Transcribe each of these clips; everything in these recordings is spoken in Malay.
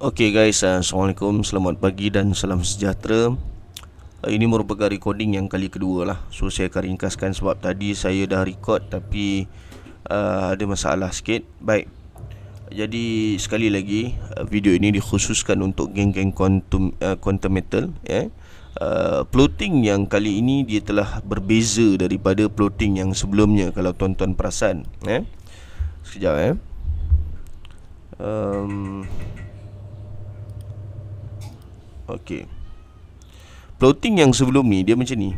Okay guys, Assalamualaikum, selamat pagi dan salam sejahtera. Ini merupakan recording yang kali kedua lah. So saya akan ringkaskan sebab tadi saya dah record tapi ada masalah sikit. Baik, jadi sekali lagi video ini dikhususkan untuk geng-geng quantum metal Plotting yang kali ini dia telah berbeza daripada plotting yang sebelumnya. Kalau tuan-tuan perasan Sekejap Okey. Plotting yang sebelum ni dia macam ni.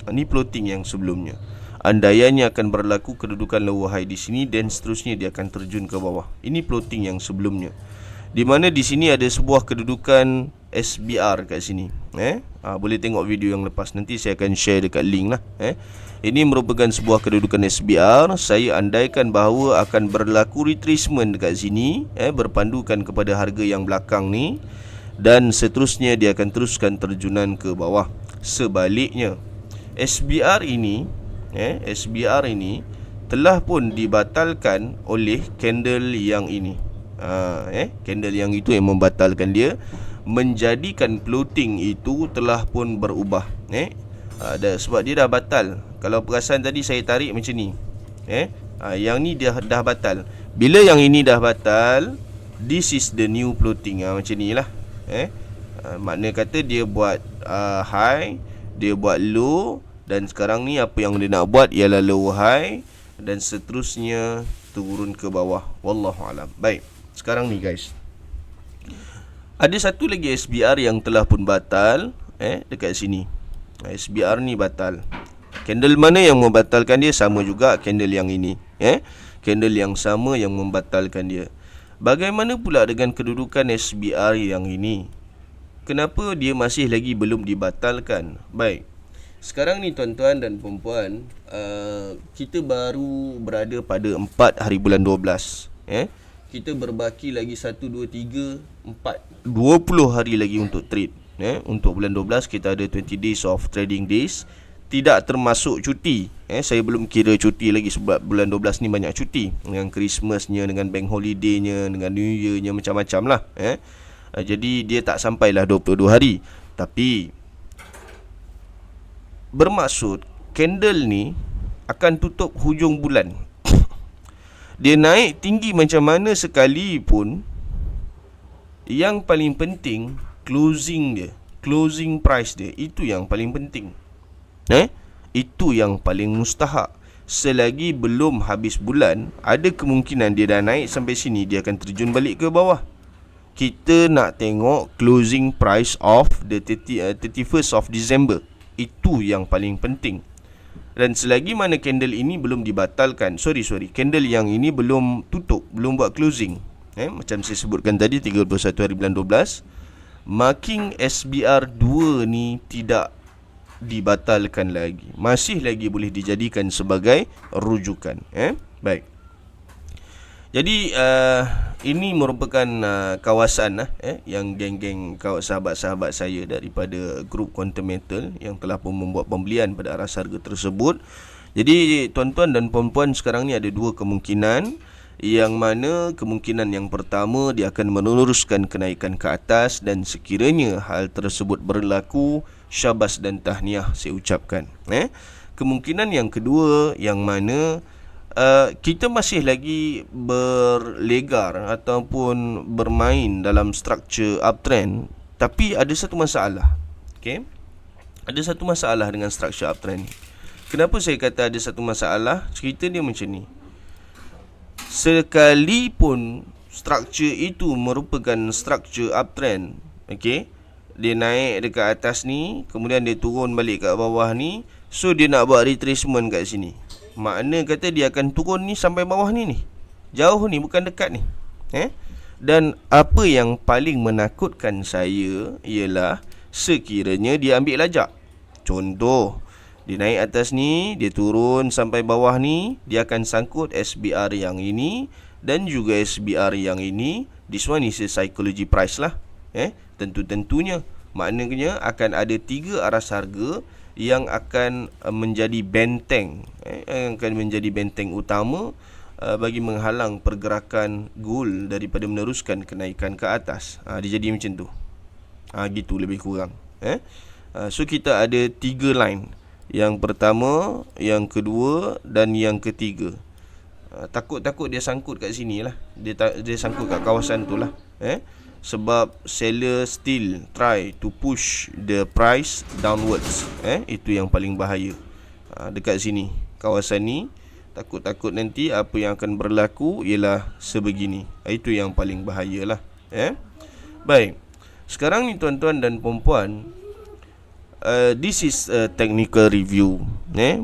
Ini plotting yang sebelumnya. Andaiannya akan berlaku kedudukan lower high di sini dan seterusnya dia akan terjun ke bawah. Ini plotting yang sebelumnya. Di mana di sini ada sebuah kedudukan SBR kat sini. Boleh tengok video yang lepas, nanti saya akan share dekat link lah. Ini merupakan sebuah kedudukan SBR. Saya andaikan bahawa akan berlaku retracement dekat sini, berpandukan kepada harga yang belakang ni, dan seterusnya dia akan teruskan terjunan ke bawah. Sebaliknya, SBR ini telah pun dibatalkan oleh candle yang ini. Candle yang itu yang membatalkan dia, menjadikan plotting itu telah pun berubah. Sebab dia dah batal. Kalau perasan tadi saya tarik macam ni, yang ni dia dah batal. Bila yang ini dah batal, this is the new plotting. Macam ni lah. Makna kata dia buat high, dia buat low, dan sekarang ni apa yang dia nak buat ialah low high dan seterusnya turun ke bawah. Wallahualam. Baik, sekarang ni guys, ada satu lagi SBR yang telah pun batal dekat sini. SBR ni batal. Candle mana yang membatalkan dia? Sama juga candle yang ini. Candle yang sama yang membatalkan dia. Bagaimana pula dengan kedudukan SBR yang ini? Kenapa dia masih lagi belum dibatalkan? Baik, sekarang ni tuan-tuan dan puan-puan, kita baru berada pada 4 hari bulan 12. Kita berbaki lagi 1, 2, 3, 4 20 hari lagi untuk trade. Untuk bulan 12 kita ada 20 days of trading days, tidak termasuk cuti. Saya belum kira cuti lagi sebab bulan 12 ni banyak cuti, dengan Christmasnya, dengan bank holidaynya, dengan New Yearnya, macam-macam lah. Jadi dia tak sampailah 22 hari. Tapi bermaksud candle ni akan tutup hujung bulan. Dia naik tinggi macam mana sekalipun, yang paling penting closing dia, closing price dia, itu yang paling penting. Itu yang paling mustahak. Selagi belum habis bulan, ada kemungkinan dia dah naik sampai sini, dia akan terjun balik ke bawah. Kita nak tengok closing price of the 31st of December. Itu yang paling penting. Dan selagi mana candle ini belum dibatalkan, candle yang ini belum tutup, belum buat closing, macam saya sebutkan tadi, 31 hari bulan 12, marking SBR 2 ni tidak dibatalkan lagi, masih lagi boleh dijadikan sebagai rujukan. Baik. Jadi ini merupakan kawasan yang geng-geng sahabat-sahabat saya daripada grup Quantum Metal yang telah pun membuat pembelian pada aras harga tersebut. Jadi tuan-tuan dan puan-puan, sekarang ni ada dua kemungkinan. Yang mana kemungkinan yang pertama, dia akan meneruskan kenaikan ke atas, dan sekiranya hal tersebut berlaku, syabas dan tahniah saya ucapkan. Kemungkinan yang kedua, yang mana kita masih lagi berlegar ataupun bermain dalam struktur uptrend, tapi ada satu masalah. Ada satu masalah dengan struktur uptrend. Kenapa saya kata ada satu masalah? Cerita dia macam ni. Sekalipun struktur itu merupakan struktur uptrend, dia naik dekat atas ni, kemudian dia turun balik kat bawah ni, so dia nak buat retracement kat sini. Makna kata dia akan turun ni sampai bawah ni. Jauh ni, bukan dekat ni. Dan apa yang paling menakutkan saya ialah sekiranya dia ambil lajak. Contoh, dia naik atas ni, dia turun sampai bawah ni, dia akan sangkut SBR yang ini dan juga SBR yang ini. This one is a psychology price lah. Tentu-tentunya maknanya akan ada 3 aras harga yang akan menjadi benteng, akan menjadi benteng utama bagi menghalang pergerakan gold daripada meneruskan kenaikan ke atas. Dia jadi macam tu. Gitu lebih kurang. So kita ada 3 line. Yang pertama, yang kedua dan yang ketiga. Takut-takut dia sangkut kat sini lah. Dia sangkut kat kawasan tu lah. Sebab seller still try to push the price downwards. Itu yang paling bahaya. Dekat sini, kawasan ni, takut-takut nanti apa yang akan berlaku ialah sebegini. Itu yang paling bahaya lah. Baik. Sekarang ni tuan-tuan dan puan-puan, this is a technical review.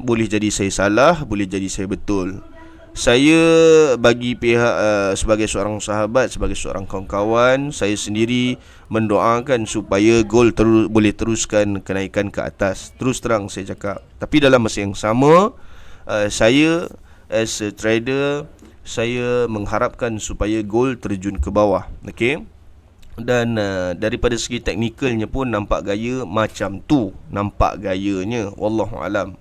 Boleh jadi saya salah, boleh jadi saya betul. Saya bagi pihak sebagai seorang sahabat, sebagai seorang kawan-kawan, saya sendiri mendoakan supaya gold boleh teruskan kenaikan ke atas. Terus terang saya cakap. Tapi dalam masa yang sama, saya as a trader, saya mengharapkan supaya gold terjun ke bawah. Okey. Dan daripada segi teknikalnya pun nampak gaya macam tu. Nampak gayanya, wallahualam.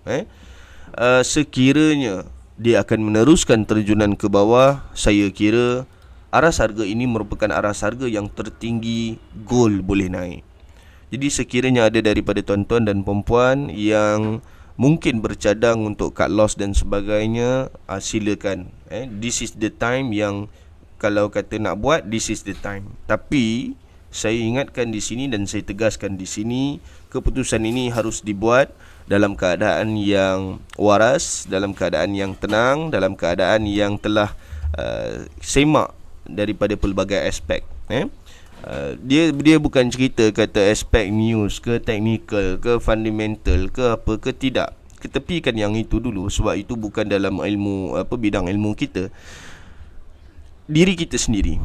Sekiranya dia akan meneruskan terjunan ke bawah, saya kira aras harga ini merupakan aras harga yang tertinggi gold boleh naik. Jadi sekiranya ada daripada tuan-tuan dan perempuan yang mungkin bercadang untuk cut loss dan sebagainya, silakan. This is the time yang kalau kata nak buat, this is the time. Tapi saya ingatkan di sini dan saya tegaskan di sini, keputusan ini harus dibuat dalam keadaan yang waras, dalam keadaan yang tenang, dalam keadaan yang telah semak daripada pelbagai aspek. Dia bukan cerita kata aspek news ke technical ke fundamental ke apa ke, tidak. Ketepikan yang itu dulu, sebab itu bukan dalam ilmu bidang ilmu kita. Diri kita sendiri.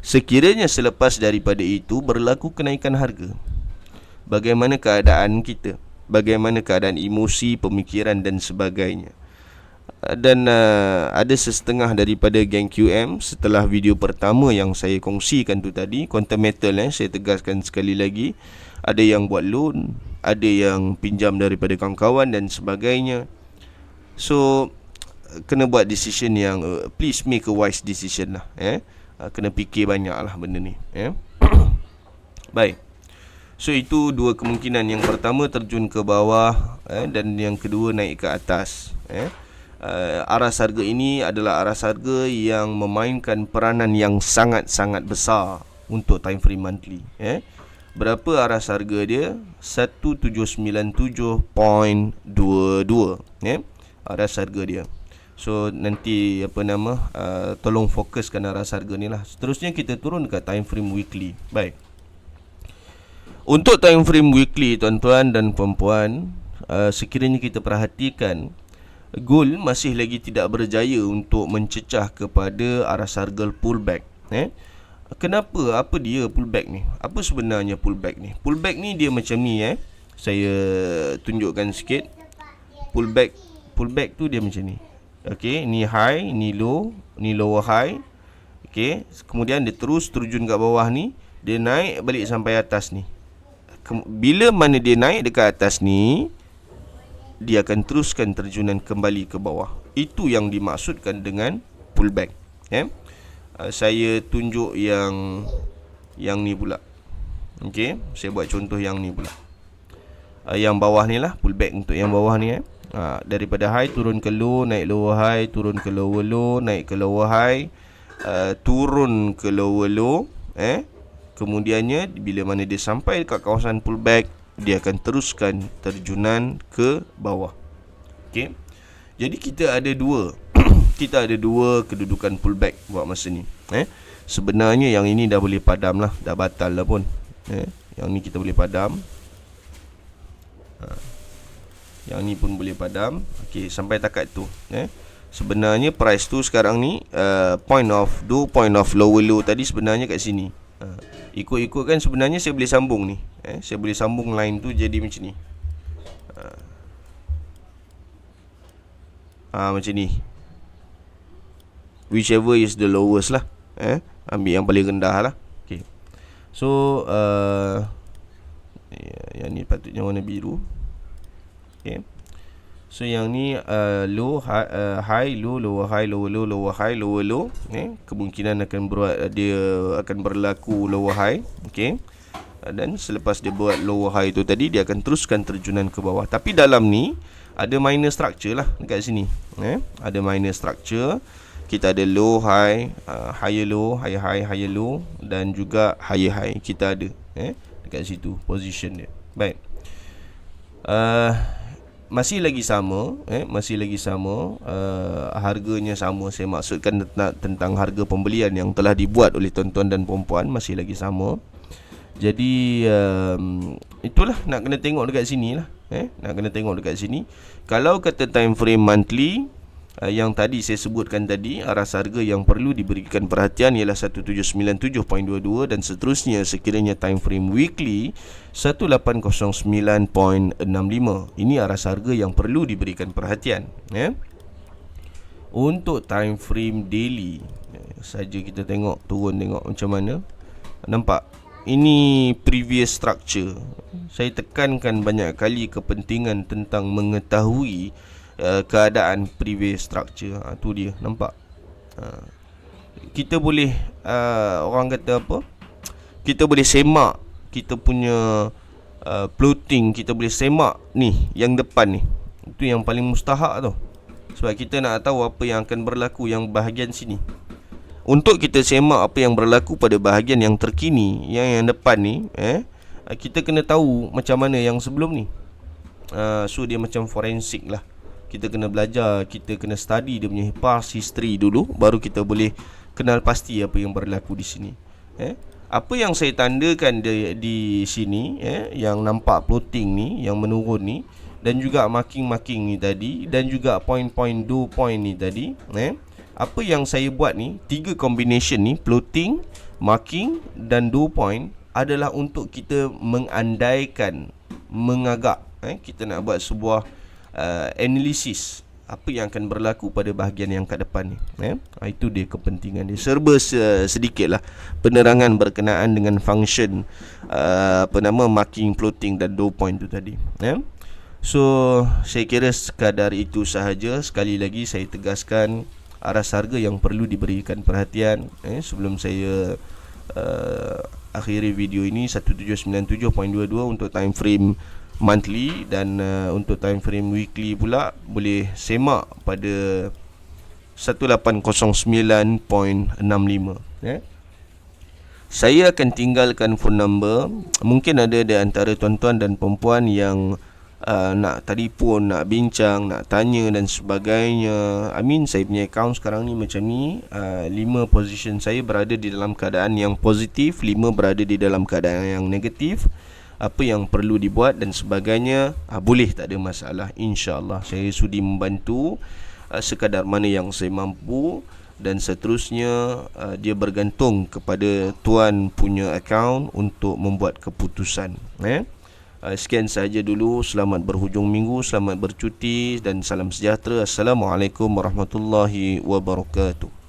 Sekiranya selepas daripada itu berlaku kenaikan harga, bagaimana keadaan kita? Bagaimana keadaan emosi, pemikiran dan sebagainya? Dan ada setengah daripada geng QM setelah video pertama yang saya kongsikan tu tadi, Quantum Metal, saya tegaskan sekali lagi, ada yang buat loan, ada yang pinjam daripada kawan-kawan dan sebagainya. So kena buat decision yang please make a wise decision lah. Kena fikir banyak lah benda ni. Baik. So itu dua kemungkinan. Yang pertama terjun ke bawah, dan yang kedua naik ke atas. Aras harga ini adalah aras harga yang memainkan peranan yang sangat-sangat besar untuk time frame monthly. Berapa aras harga dia? 1797.22. Aras harga dia. So nanti tolong fokuskan aras harga ni lah. Seterusnya kita turun ke time frame weekly. Baik. Untuk time frame weekly, tuan-tuan dan puan-puan, sekiranya kita perhatikan, gold masih lagi tidak berjaya untuk mencecah kepada aras harga pullback. Kenapa? Apa dia pullback ni? Apa sebenarnya pullback ni? Pullback ni dia macam ni. Saya tunjukkan sikit. Pullback tu dia macam ni. Okey, ni high, ni low, ni lower high. Okey, kemudian dia terus terjun kat bawah ni, dia naik balik sampai atas ni. Bila mana dia naik dekat atas ni, dia akan teruskan terjunan kembali ke bawah. Itu yang dimaksudkan dengan pullback. Saya tunjuk yang ni pula. Okey, saya buat contoh yang ni pula. Yang bawah ni lah, pullback untuk yang bawah ni. Daripada high turun ke low, naik lower high, turun ke lower low, naik ke lower high, turun ke lower low. Kemudiannya bila mana dia sampai dekat kawasan pullback, dia akan teruskan terjunan ke bawah. Okey. Jadi kita ada dua kita ada dua kedudukan pullback buat masa ni. Sebenarnya yang ini dah boleh padam lah, dah batal lah pun. Yang ni kita boleh padam. Yang ni pun boleh padam. Okey, sampai takat tu. Sebenarnya price tu sekarang ni point of lower low tadi sebenarnya kat sini. Ikut-ikut kan sebenarnya saya boleh sambung ni. Saya boleh sambung line tu jadi macam ni. Macam ni. Whichever is the lowest lah. Ambil yang paling rendah lah. Okay. So yang ni patutnya warna biru. Okay. So yang ni low, high, low, lower high, lower low, lower high, lower low. Kemungkinan akan dia akan berlaku lower high. Okay. Dan selepas dia buat lower high tu tadi, dia akan teruskan terjunan ke bawah. Tapi dalam ni ada minor structure lah dekat sini. Ada minor structure. Kita ada low high, higher low, higher high, higher low, dan juga higher high. Kita ada dekat situ position dia. Baik. Masih lagi sama, harganya sama. Saya maksudkan tentang harga pembelian yang telah dibuat oleh tuan-tuan dan puan-puan masih lagi sama. Jadi itulah nak kena tengok dekat sini lah. Nak kena tengok dekat sini. Kalau kata time frame monthly, yang tadi saya sebutkan tadi, aras harga yang perlu diberikan perhatian ialah 1797.22 dan seterusnya. Sekiranya time frame weekly 1809.65. Ini aras harga yang perlu diberikan perhatian. Untuk time frame daily saja kita tengok, turun tengok macam mana. Nampak? Ini previous structure. Saya tekankan banyak kali kepentingan tentang mengetahui keadaan previous structure. Tu dia, nampak? Kita boleh orang kata apa? Kita boleh semak kita punya plotting, kita boleh semak ni yang depan ni. Itu yang paling mustahak tu. Sebab kita nak tahu apa yang akan berlaku yang bahagian sini. Untuk kita semak apa yang berlaku pada bahagian yang terkini, yang depan ni, kita kena tahu macam mana yang sebelum ni. So dia macam forensik lah. Kita kena belajar, kita kena study dia punya past history dulu, baru kita boleh kenal pasti apa yang berlaku di sini. Apa yang saya tandakan di sini, yang nampak plotting ni, yang menurun ni, dan juga marking-marking ni tadi, dan juga point-point, do point ni tadi, apa yang saya buat ni, 3 combination ni, plotting, marking dan do point, adalah untuk kita mengandaikan, mengagak. Kita nak buat sebuah analisis apa yang akan berlaku pada bahagian yang kat depan ni. Itu dia kepentingan dia. Serba sedikit lah penerangan berkenaan dengan function marking, plotting dan do point tu tadi. So saya kira sekadar itu sahaja. Sekali lagi saya tegaskan, aras harga yang perlu diberikan perhatian sebelum saya akhiri video ini. 1797.22 untuk time frame monthly, dan untuk time frame weekly pula boleh semak pada 1809.65. Saya akan tinggalkan phone number. Mungkin ada di antara tuan-tuan dan perempuan yang nak telefon, nak bincang, nak tanya dan sebagainya. Saya punya account sekarang ni macam ni. 5 position saya berada di dalam keadaan yang positif, 5 berada di dalam keadaan yang negatif. Apa yang perlu dibuat dan sebagainya, boleh, tak ada masalah. InsyaAllah saya sudi membantu sekadar mana yang saya mampu. Dan seterusnya dia bergantung kepada tuan punya account untuk membuat keputusan. Sekian sahaja dulu. Selamat berhujung minggu, selamat bercuti dan salam sejahtera. Assalamualaikum warahmatullahi wabarakatuh.